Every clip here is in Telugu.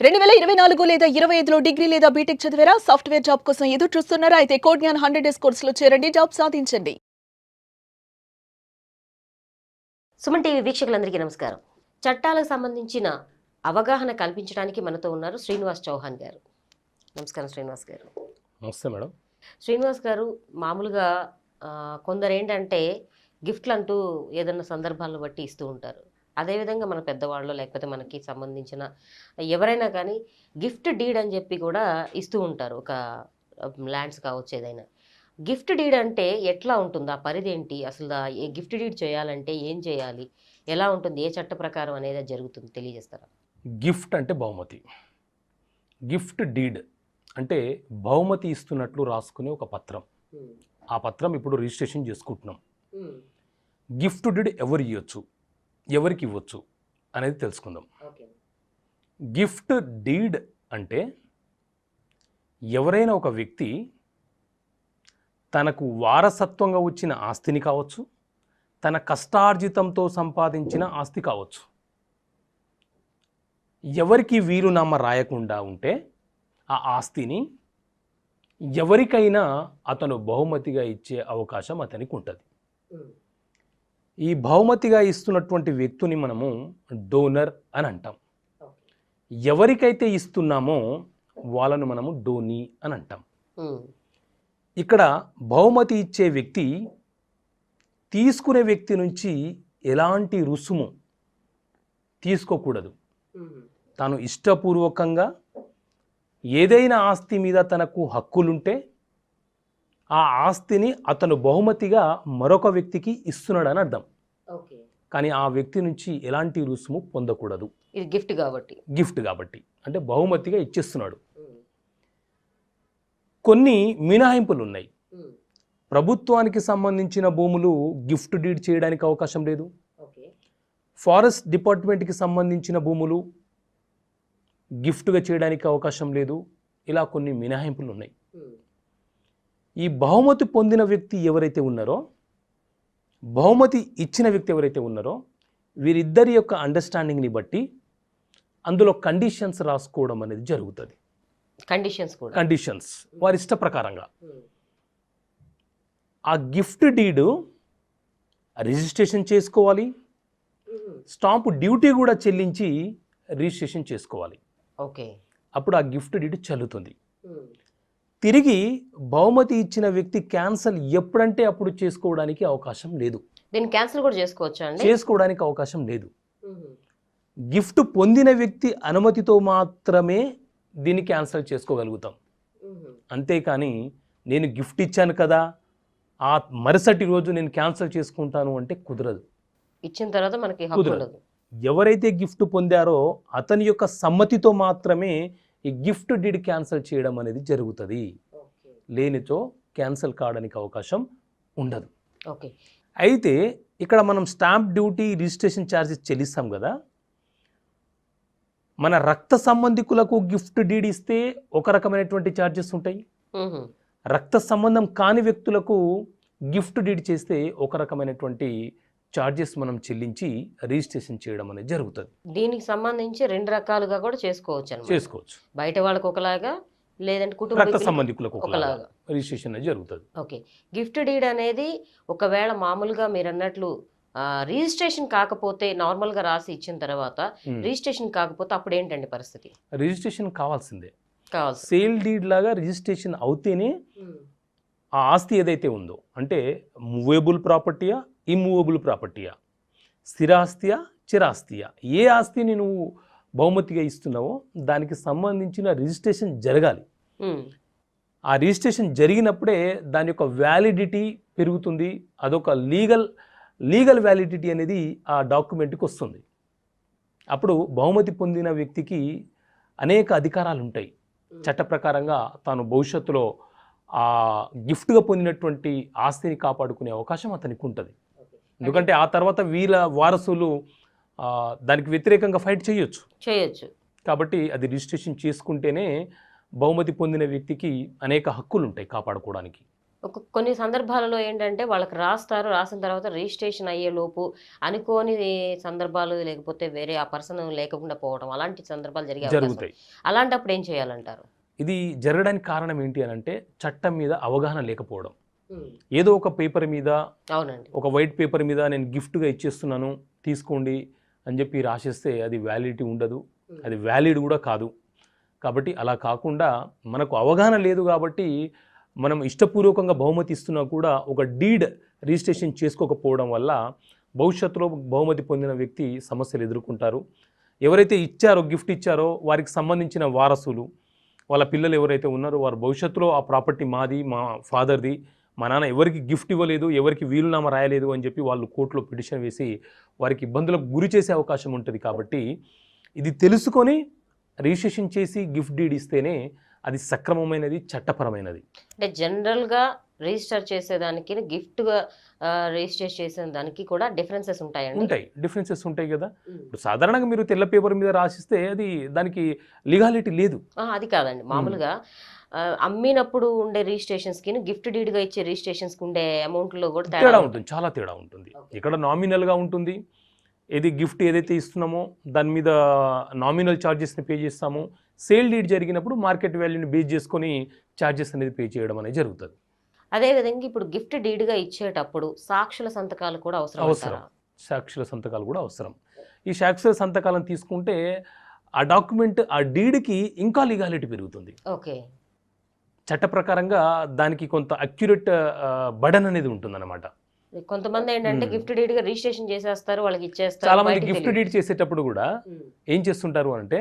2024 లేదా 25లో డిగ్రీ లేదా బీటెక్ చదివారా? సాఫ్ట్వేర్ జాబ్ కోసం ఎదురు చూస్తున్నారా? అయితే కోడ్ జ్ఞాన్ 100 డేస్ కోర్సులో చేరండి, జాబ్ సాధించండి. సుమన్ టీవీ వీక్షకులందరికీ నమస్కారం. చట్టాలకు సంబంధించిన అవగాహన కల్పించడానికి మనతో ఉన్నారు శ్రీనివాస్ చౌహాన్ గారు. నమస్కారం శ్రీనివాస్ గారు. నమస్తే మేడం. శ్రీనివాస్ గారు, మామూలుగా కొందరు ఏంటంటే గిఫ్ట్లు అంటూ ఏదన్నా సందర్భాలను బట్టి ఇస్తూ ఉంటారు. అదేవిధంగా మన పెద్దవాళ్ళు లేకపోతే మనకి సంబంధించిన ఎవరైనా కానీ గిఫ్ట్ డీడ్ అని చెప్పి కూడా ఇస్తూ ఉంటారు. ఒక ల్యాండ్స్ కావచ్చు, ఏదైనా గిఫ్ట్ డీడ్ అంటే ఎట్లా ఉంటుంది, ఆ పరిధి ఏంటి, అసలు గిఫ్ట్ డీడ్ చేయాలంటే ఏం చేయాలి, ఎలా ఉంటుంది, ఏ చట్ట ప్రకారం అనేది జరుగుతుంది తెలియజేస్తారా? గిఫ్ట్ అంటే బహుమతి. గిఫ్ట్ డీడ్ అంటే బహుమతి ఇస్తున్నట్లు రాసుకునే ఒక పత్రం. ఆ పత్రం ఇప్పుడు రిజిస్ట్రేషన్ చేసుకుంటున్నాం. గిఫ్ట్ డీడ్ ఎవరు ఇవ్వచ్చు, ఎవరికి ఇవ్వచ్చు అనేది తెలుసుకుందాం. గిఫ్ట్ డీడ్ అంటే ఎవరైనా ఒక వ్యక్తి తనకు వారసత్వంగా వచ్చిన ఆస్తిని కావచ్చు, తన కష్టార్జితంతో సంపాదించిన ఆస్తి కావచ్చు, ఎవరికి వీలునామా రాయకుండా ఉంటే ఆ ఆస్తిని ఎవరికైనా అతను బహుమతిగా ఇచ్చే అవకాశం అతనికి ఉంటుంది. ఈ బహుమతిగా ఇస్తున్నటువంటి వ్యక్తిని మనము డోనర్ అని అంటాం. ఎవరికైతే ఇస్తున్నామో వాళ్ళను మనము డోనీ అని అంటాం. ఇక్కడ బహుమతి ఇచ్చే వ్యక్తి తీసుకునే వ్యక్తి నుంచి ఎలాంటి రుసుము తీసుకోకూడదు. తాను ఇష్టపూర్వకంగా ఏదైనా ఆస్తి మీద తనకు హక్కులుంటే ఆ ఆస్తిని అతను బహుమతిగా మరొక వ్యక్తికి ఇస్తున్నాడని అర్థం. కానీ ఆ వ్యక్తి నుంచి ఎలాంటి రుసుము పొందకూడదు. ఇది గిఫ్ట్ కాబట్టి అంటే బహుమతిగా ఇచ్చేస్తున్నాడు. కొన్ని మినహాయింపులు ఉన్నాయి. ప్రభుత్వానికి సంబంధించిన భూములు గిఫ్ట్ డీడ్ చేయడానికి అవకాశం లేదు. ఫారెస్ట్ డిపార్ట్మెంట్కి సంబంధించిన భూములు గిఫ్ట్గా చేయడానికి అవకాశం లేదు. ఇలా కొన్ని మినహాయింపులు ఉన్నాయి. ఈ బహుమతి పొందిన వ్యక్తి ఎవరైతే ఉన్నారో, బహుమతి ఇచ్చిన వ్యక్తి ఎవరైతే ఉన్నారో, వీరిద్దరి యొక్క అండర్స్టాండింగ్ని బట్టి అందులో కండిషన్స్ రాసుకోవడం అనేది జరుగుతుంది. కండిషన్స్ వారి ఇష్ట ప్రకారంగా ఆ గిఫ్ట్ డీడ్ రిజిస్ట్రేషన్ చేసుకోవాలి, స్టాంపు డ్యూటీ కూడా చెల్లించి రిజిస్ట్రేషన్ చేసుకోవాలి. అప్పుడు ఆ గిఫ్ట్ డీడ్ చెల్లుతుంది. తిరిగి బహుమతి ఇచ్చిన వ్యక్తి క్యాన్సల్ ఎప్పుడంటే అప్పుడు చేసుకోవడానికి అవకాశం లేదు. దీన్ని క్యాన్సిల్ కూడా చేసుకోవడానికి అవకాశం లేదు. గిఫ్ట్ పొందిన వ్యక్తి అనుమతితో మాత్రమే దీన్ని క్యాన్సిల్ చేసుకోగలుగుతాం. అంతేకాని నేను గిఫ్ట్ ఇచ్చాను కదా, ఆ మరుసటి రోజు నేను క్యాన్సిల్ చేసుకుంటాను అంటే కుదరదు. ఇచ్చిన తర్వాత మనకి కుదరదు. ఎవరైతే గిఫ్ట్ పొందారో అతని యొక్క సమ్మతితో మాత్రమే ఈ గిఫ్ట్ డీడ్ క్యాన్సిల్ చేయడం అనేది జరుగుతుంది. లేనితో క్యాన్సిల్ కావడానికి అవకాశం ఉండదు. అయితే ఇక్కడ మనం స్టాంప్ డ్యూటీ, రిజిస్ట్రేషన్ ఛార్జెస్ చెల్లిస్తాం కదా. మన రక్త సంబంధికులకు గిఫ్ట్ డీడ్ ఇస్తే ఒక రకమైనటువంటి ఛార్జెస్ ఉంటాయి. రక్త సంబంధం కాని వ్యక్తులకు గిఫ్ట్ డీడ్ చేస్తే ఒక రకమైనటువంటి ఛార్జెస్ మనం చెల్లించి రిజిస్ట్రేషన్ చేయడం అనేది జరుగుతుంది. దీనికి సంబంధించి రెండు రకాలుగా కూడా చేసుకోవచ్చు. బయట వాళ్ళకి ఒకలాగా, లేదంటే కుటుంబ రక్త సంబంధికులకు ఒకలాగా రిజిస్ట్రేషన్ అనేది జరుగుతుంది. గిఫ్ట్ డీడ్ అనేది ఒకవేళ మామూలుగా మీరు అన్నట్లు రిజిస్ట్రేషన్ కాకపోతే, నార్మల్ గా రాసి ఇచ్చిన తర్వాత రిజిస్ట్రేషన్ కాకపోతే అప్పుడు ఏంటండి పరిస్థితి? రిజిస్ట్రేషన్ కావాల్సిందే. సేల్ డీడ్ లాగా రిజిస్ట్రేషన్ అవుతేనే ఆ ఆస్తి ఏదైతే ఉందో, అంటే మూవేబుల్ ప్రాపర్టీయా, ఇమ్మూవబుల్ ప్రాపర్టీయా, స్థిరాస్తియా, చిరాస్తియా, ఏ ఆస్తిని నువ్వు బహుమతిగా ఇస్తున్నావో దానికి సంబంధించిన రిజిస్ట్రేషన్ జరగాలి. ఆ రిజిస్ట్రేషన్ జరిగినప్పుడే దాని యొక్క వ్యాలిడిటీ పెరుగుతుంది. అదొక లీగల్ వ్యాలిడిటీ అనేది ఆ డాక్యుమెంట్కి వస్తుంది. అప్పుడు బహుమతి పొందిన వ్యక్తికి అనేక అధికారాలు ఉంటాయి. చట్ట ప్రకారంగా తాను భవిష్యత్తులో ఆ గిఫ్ట్గా పొందినటువంటి ఆస్తిని కాపాడుకునే అవకాశం అతనికి ఉంటుంది. ఎందుకంటే ఆ తర్వాత వీళ్ళ వారసులు దానికి వ్యతిరేకంగా ఫైట్ చేయొచ్చు. కాబట్టి అది రిజిస్ట్రేషన్ చేసుకుంటేనే బహుమతి పొందిన వ్యక్తికి అనేక హక్కులు ఉంటాయి కాపాడుకోవడానికి. కొన్ని సందర్భాలలో ఏంటంటే వాళ్ళకి రాస్తారు, రాసిన తర్వాత రిజిస్ట్రేషన్ అయ్యే లోపు అనుకోని సందర్భాలు లేకపోతే వేరే ఆ పర్సన్ లేకుండా పోవడం అలాంటి సందర్భాలు జరుగుతాయి. అలాంటప్పుడు ఏం చేయాలంటారు? ఇది జరగడానికి కారణం ఏంటి అని అంటే చట్టం మీద అవగాహన లేకపోవడం. ఏదో ఒక పేపర్ మీద, అవునండి, ఒక వైట్ పేపర్ మీద నేను గిఫ్ట్గా ఇచ్చేస్తున్నాను తీసుకోండి అని చెప్పి రాసేస్తే అది వ్యాలిడిటీ ఉండదు, అది వ్యాలిడ్ కూడా కాదు. కాబట్టి అలా కాకుండా మనకు అవగాహన లేదు కాబట్టి మనం ఇష్టపూర్వకంగా బహుమతి ఇస్తున్నా కూడా ఒక డీడ్ రిజిస్ట్రేషన్ చేసుకోకపోవడం వల్ల భవిష్యత్తులో బహుమతి పొందిన వ్యక్తి సమస్యలు ఎదుర్కొంటారు. ఎవరైతే ఇచ్చారో, గిఫ్ట్ ఇచ్చారో వారికి సంబంధించిన వారసులు, వాళ్ళ పిల్లలు ఎవరైతే ఉన్నారో వారు భవిష్యత్తులో ఆ ప్రాపర్టీ మాది, మా ఫాదర్ది, మా నాన్న ఎవరికి గిఫ్ట్ ఇవ్వలేదు, ఎవరికి వీలునామా రాయలేదు అని చెప్పి వాళ్ళు కోర్టులో పిటిషన్ వేసి వారికి ఇబ్బందులకు గురి చేసే అవకాశం ఉంటుంది. కాబట్టి ఇది తెలుసుకొని రిజిస్ట్రేషన్ చేసి గిఫ్ట్ డీడ్ ఇస్తేనే అది సక్రమమైనది, చట్టపరమైనది. అంటే జనరల్గా రిజిస్టర్ చేసేదానికి గిఫ్ట్గా రిజిస్టర్ చేసేదానికి కూడా డిఫరెన్సెస్ ఉంటాయండి? ఉంటాయి, డిఫరెన్సెస్ ఉంటాయి కదా. ఇప్పుడు సాధారణంగా మీరు తెల్ల పేపర్ మీద రాసిస్తే అది దానికి లీగాలిటీ లేదు. అది కాదండి, మామూలుగా అమ్మినప్పుడు ఉండే రిజిస్ట్రేషన్స్కి గిఫ్ట్ డీడ్గా ఇచ్చే రిజిస్ట్రేషన్స్కి ఉండే అమౌంట్లో కూడా తేడా ఉంటుంది, చాలా తేడా ఉంటుంది. ఇక్కడ నామినల్గా ఉంటుంది, ఏది గిఫ్ట్ ఏదైతే ఇస్తున్నామో దాని మీద నామినల్ ఛార్జెస్ని పే చేస్తామో, సేల్ డీడ్ జరిగినప్పుడు మార్కెట్ వాల్యూని బేస్ చేసుకొని ఛార్జెస్ అనేది పే చేయడం అనేది జరుగుతుంది. అదేవిధంగా ఇప్పుడు గిఫ్ట్ డీడ్గా ఇచ్చేటప్పుడు సాక్షుల సంతకాలు కూడా అవసరం. సాక్షుల సంతకాలు కూడా అవసరం. ఈ సాక్షుల సంతకాలను తీసుకుంటే ఆ డాక్యుమెంట్, ఆ డీడ్కి ఇంకా లీగాలిటీ పెరుగుతుంది. ఓకే, చట్ట ప్రకారంగా దానికి కొంత అక్యురేట్ బర్డన్ అనేది ఉంటుంది అన్నమాట. కొంతమంది ఏంటంటే గిఫ్ట్ డీడ్ గా రిజిస్ట్రేషన్ చేసేస్తారు, వాళ్ళకి ఇచ్చేస్తారు. చాలా మంది గిఫ్ట్ డీడ్ చేసేటప్పుడు కూడా ఏం చేస్తుంటారు అంటే,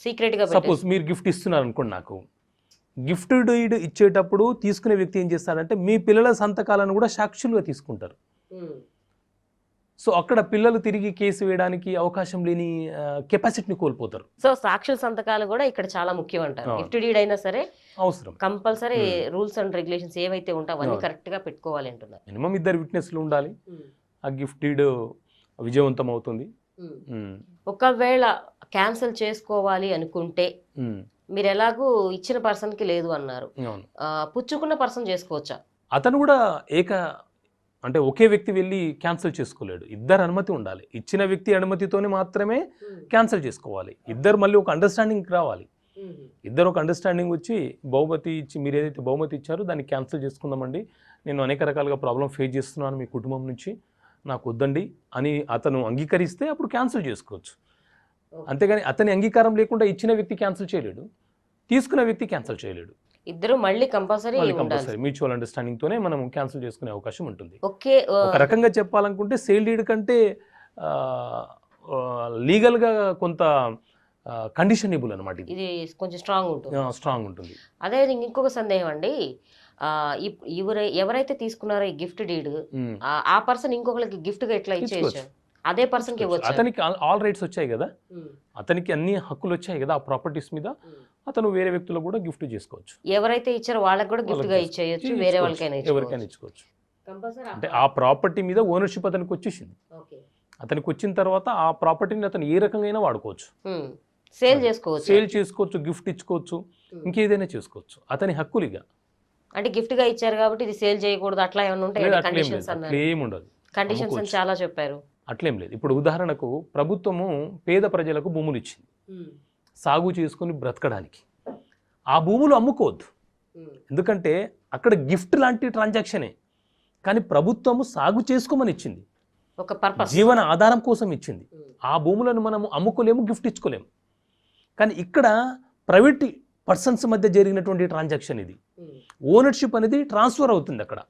సీక్రెట్ గా, సపోజ్ మీరు గిఫ్ట్ ఇస్తున్నారు అనుకోండి, నాకు గిఫ్ట్ డీడ్ ఇచ్చేటప్పుడు తీసుకునే వ్యక్తి ఏం చేస్తారంటే మీ పిల్లల సంతకాలను కూడా సాక్షులుగా తీసుకుంటారు. సో అక్కడ పిల్లలు తిరిగి కేసు వేయడానికి అవకాశం లేని కెపాసిటీని కోల్పోతారు. సో సాక్షుల సంతకాలు కూడా ఇక్కడ చాలా ముఖ్యం అంటారు. గిఫ్ట్ డీడ్ అయినా సరే అవసరం, కంపల్సరీ రూల్స్ అండ్ రెగ్యులేషన్స్ ఏవైతే ఉంటాయో అవన్నీ కరెక్ట్ గా పెట్టుకోవాలి అంటున్నారు. మినిమం 2 విట్నెస్లు ఉండాలి, ఆ గిఫ్ట్ డీడ్ విజయవంతం అవుతుంది. ఒకవేళ క్యాన్సిల్ చేసుకోవాలి అనుకుంటే మీరు ఎలాగూ ఇచ్చిన పర్సన్ కి లేదు అన్నారు, పుచ్చుకున్న పర్సన్ చేసుకోవచ్చా? అతను కూడా అంటే ఒకే వ్యక్తి వెళ్ళి క్యాన్సిల్ చేసుకోలేడు, ఇద్దరు అనుమతి ఉండాలి. ఇచ్చిన వ్యక్తి అనుమతితోనే మాత్రమే క్యాన్సిల్ చేసుకోవాలి. ఇద్దరు మళ్ళీ ఒక అండర్స్టాండింగ్ రావాలి. ఇద్దరు ఒక అండర్స్టాండింగ్ వచ్చి బహుమతి ఇచ్చి, మీరు ఏదైతే బహుమతి ఇచ్చారో దాన్ని క్యాన్సిల్ చేసుకుందామండి, నేను అనేక రకాలుగా ప్రాబ్లం ఫేస్ చేస్తున్నాను మీ కుటుంబం నుంచి, నాకు వద్దండి అని అతను అంగీకరిస్తే అప్పుడు క్యాన్సిల్ చేసుకోవచ్చు. అంతేగాని అతని అంగీకారం లేకుండా ఇచ్చిన వ్యక్తి క్యాన్సిల్ చేయలేడు, తీసుకున్న వ్యక్తి క్యాన్సిల్ చేయలేడు. ఇద్దరు మళ్ళీ కంపల్సరీ మ్యూచువల్ అండర్స్టాండింగ్ తోనే మనం క్యాన్సిల్ చేసుకునే అవకాశం ఉంటుంది. ఒక రకంగా చెప్పాలనుకుంటే సేల్ డీడ్ కంటే లీగల్ గా కొంత కండిషనబుల్ అన్నమాట, ఇది కొంచెం స్ట్రాంగ్ ఉంటుంది. అదే ఇంకొక సందేహం అండి, ఎవరైతే తీసుకున్నారో ఈ గిఫ్ట్ డీడ్, ఆ పర్సన్ ఇంకొకరికి గిఫ్ట్ గా ఎట్లా ఇచ్చేయచ్చు? అదే పర్సన్ కి ఇవ్వచ్చు. అతనికి ఆల్ రైట్స్ వచ్చాయి కదా, అతనికి అన్ని హక్కులు వచ్చాయి కదా ఆ ప్రాపర్టీస్ మీద, అతను వేరే వ్యక్తులకు కూడా గిఫ్ట్ చేసుకోవచ్చు. ఎవరైతే ఇచ్చారో వాళ్ళకి కూడా గిఫ్ట్ గా ఇచ్చేయచ్చు, వేరే వాళ్ళకైనా ఎవరికైనా ఇచ్చుకోవచ్చు. అంటే ఆ ప్రాపర్టీ మీద ఓనర్షిప్ అతనికి వచ్చేసింది, అతనికి వచ్చిన తర్వాత ఆ ప్రాపర్టీని అతను ఏ రకంగా వాడుకోవచ్చు, సేల్ చేసుకోవచ్చు, గిఫ్ట్ ఇచ్చుకోవచ్చు, ఇంకేదైనా చేసుకోవచ్చు, అతని హక్కులుగా. అంటే గిఫ్ట్ గా ఇచ్చారు కాబట్టి ఇది సేల్ చేయకూడదు అట్లా ఏమైనా ఉంటాయి కండిషన్స్? ఏముండదు, కండిషన్స్ అని చాలా చెప్పారు. అట్లేం లేదు. ఇప్పుడు ఉదాహరణకు ప్రభుత్వము పేద ప్రజలకు భూములు ఇచ్చింది సాగు చేసుకుని బ్రతకడానికి. ఆ భూములు అమ్ముకోవద్దు, ఎందుకంటే అక్కడ గిఫ్ట్ లాంటి ట్రాన్సాక్షనే, కానీ ప్రభుత్వము సాగు చేసుకోమని ఇచ్చింది, ఒక పర్పస్, జీవన ఆధారం కోసం ఇచ్చింది. ఆ భూములను మనము అమ్ముకోలేము, గిఫ్ట్ ఇచ్చుకోలేము. కానీ ఇక్కడ ప్రైవేట్ పర్సన్స్ మధ్య జరిగినటువంటి ట్రాన్సాక్షన్ ఇది, ఓనర్షిప్ అనేది ట్రాన్స్ఫర్ అవుతుంది అక్కడ.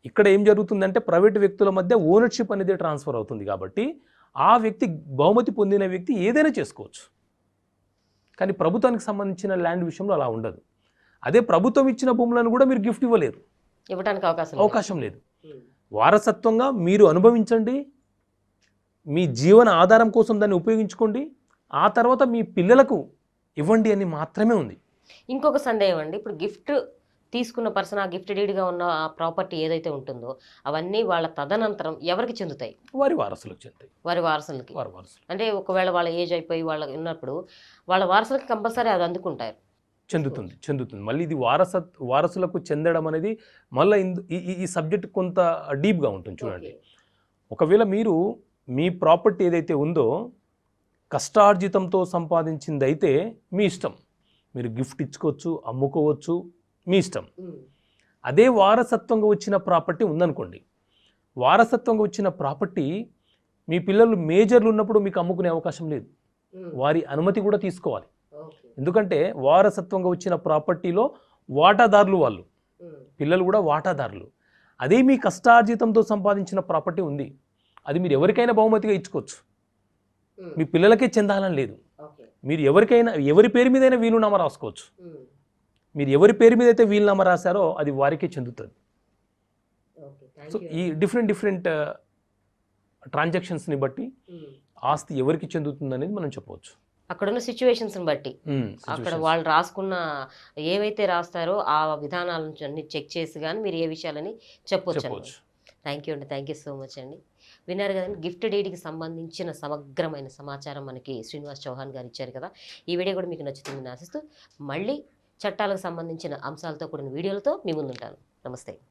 ఇక్కడ ఏం జరుగుతుందంటే ప్రైవేట్ వ్యక్తుల మధ్య ఓనర్షిప్ అనేది ట్రాన్స్ఫర్ అవుతుంది. కాబట్టి ఆ వ్యక్తి, బహుమతి పొందిన వ్యక్తి ఏదైనా చేసుకోవచ్చు. కానీ ప్రభుత్వానికి సంబంధించిన ల్యాండ్ విషయంలో అలా ఉండదు. అదే ప్రభుత్వం ఇచ్చిన భూములను కూడా మీరు గిఫ్ట్ ఇవ్వలేరు, ఇవ్వడానికి అవకాశం లేదు. వారసత్వంగా మీరు అనుభవించండి, మీ జీవన ఆధారం కోసం దాన్ని ఉపయోగించుకోండి, ఆ తర్వాత మీ పిల్లలకు ఇవ్వండి అని మాత్రమే ఉంది. ఇంకొక సందేహం అండి, ఇప్పుడు గిఫ్ట్ తీసుకున్న పర్సన్, ఆ గిఫ్ట్ డీడ్గా ఉన్న ఆ ప్రాపర్టీ ఏదైతే ఉంటుందో అవన్నీ వాళ్ళ తదనంతరం ఎవరికి చెందుతాయి? వారి వారసులకు చెందుతాయి. వారి వారసులకి. అంటే ఒకవేళ వాళ్ళ ఏజ్ అయిపోయి వాళ్ళ ఉన్నప్పుడు వాళ్ళ వారసులకి కంపల్సరీ అది అందుకుంటారు. చెందుతుంది మళ్ళీ ఇది వారసులకు చెందడం అనేది మళ్ళీ ఈ సబ్జెక్ట్ కొంత డీప్గా ఉంటుంది చూడండి. ఒకవేళ మీరు మీ ప్రాపర్టీ ఏదైతే ఉందో కష్టార్జితంతో సంపాదించింది అయితే మీ ఇష్టం, మీరు గిఫ్ట్ ఇచ్చుకోవచ్చు, అమ్ముకోవచ్చు, మీ ఇష్టం. అదే వారసత్వంగా వచ్చిన ప్రాపర్టీ ఉందనుకోండి, వారసత్వంగా వచ్చిన ప్రాపర్టీ మీ పిల్లలు మేజర్లు ఉన్నప్పుడు మీకు అమ్ముకునే అవకాశం లేదు, వారి అనుమతి కూడా తీసుకోవాలి. ఎందుకంటే వారసత్వంగా వచ్చిన ప్రాపర్టీలో వాటాదారులు వాళ్ళు, పిల్లలు కూడా వాటాదారులు. అదే మీ కష్టార్జితంతో సంపాదించిన ప్రాపర్టీ ఉంది, అది మీరు ఎవరికైనా బహుమతిగా ఇచ్చుకోవచ్చు, మీ పిల్లలకే చెందాలని లేదు. మీరు ఎవరి పేరు మీదైనా వీలునామా రాసుకోవచ్చు. మీరు ఎవరి పేరు మీద అయితే వీలునామా రాశారో అది వారికే చెందుతుంది. సో ఈ డిఫరెంట్ ట్రాన్సాక్షన్స్ని బట్టి ఆస్తి ఎవరికి చెందుతుంది అనేది మనం చెప్పవచ్చు. అక్కడున్న సిచ్యువేషన్స్ని బట్టి అక్కడ వాళ్ళు రాసుకున్న ఏవైతే రాస్తారో ఆ విధానాలను అన్ని చెక్ చేసి కానీ మీరు ఏ విషయాలని చెప్పవచ్చు. థ్యాంక్ యూ సో మచ్ అండి. విన్నారు కదండి, గిఫ్ట్ డీడ్కి సంబంధించిన సమగ్రమైన సమాచారం మనకి శ్రీనివాస్ చౌహాన్ గారు ఇచ్చారు కదా. ఈ వీడియో కూడా మీకు నచ్చుతుందని ఆశిస్తూ మళ్ళీ చట్టాలకు సంబంధించిన అంశాలతో కూడిన వీడియోలతో మీ ముందుంటాను. నమస్తే.